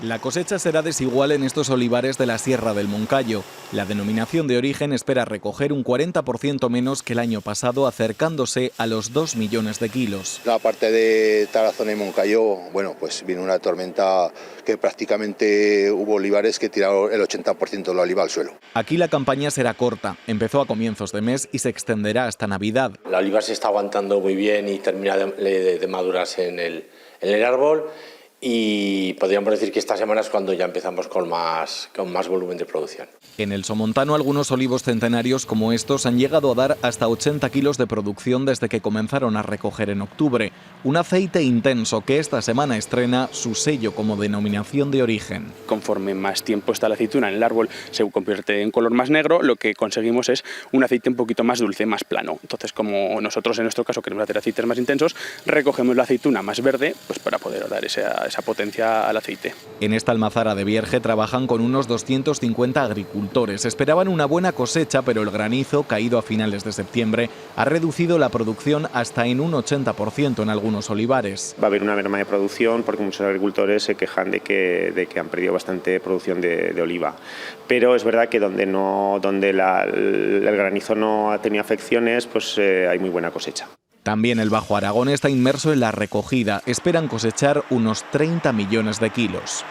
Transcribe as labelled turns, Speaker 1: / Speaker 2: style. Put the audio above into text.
Speaker 1: La cosecha será desigual en estos olivares de la Sierra del Moncayo. La denominación de origen espera recoger un 40% menos que el año pasado, acercándose a los 2 millones de kilos.
Speaker 2: La parte de Tarazona y Moncayo, bueno, pues vino una tormenta que prácticamente hubo olivares que tiraron el 80% de la oliva al suelo.
Speaker 1: Aquí la campaña será corta, empezó a comienzos de mes y se extenderá hasta Navidad.
Speaker 3: La oliva se está aguantando muy bien y termina de madurarse en el árbol. Y podríamos decir que esta semana es cuando ya empezamos con más volumen de producción.
Speaker 1: En el Somontano, algunos olivos centenarios como estos han llegado a dar hasta 80 kilos de producción desde que comenzaron a recoger en octubre. Un aceite intenso que esta semana estrena su sello como denominación de origen.
Speaker 4: Conforme más tiempo está la aceituna en el árbol, se convierte en color más negro, lo que conseguimos es un aceite un poquito más dulce, más plano. Entonces, como nosotros en nuestro caso queremos hacer aceites más intensos, recogemos la aceituna más verde pues para poder dar esa potencia al aceite.
Speaker 1: En esta almazara de Bierge trabajan con unos 250 agricultores. Esperaban una buena cosecha, pero el granizo, caído a finales de septiembre, ha reducido la producción hasta en un 80% en algunos olivares.
Speaker 5: Va a haber una merma de producción porque muchos agricultores se quejan de que han perdido bastante producción de oliva. Pero es verdad que donde el granizo no ha tenido afecciones, pues hay muy buena cosecha.
Speaker 1: También el Bajo Aragón está inmerso en la recogida. Esperan cosechar unos 30 millones de kilos.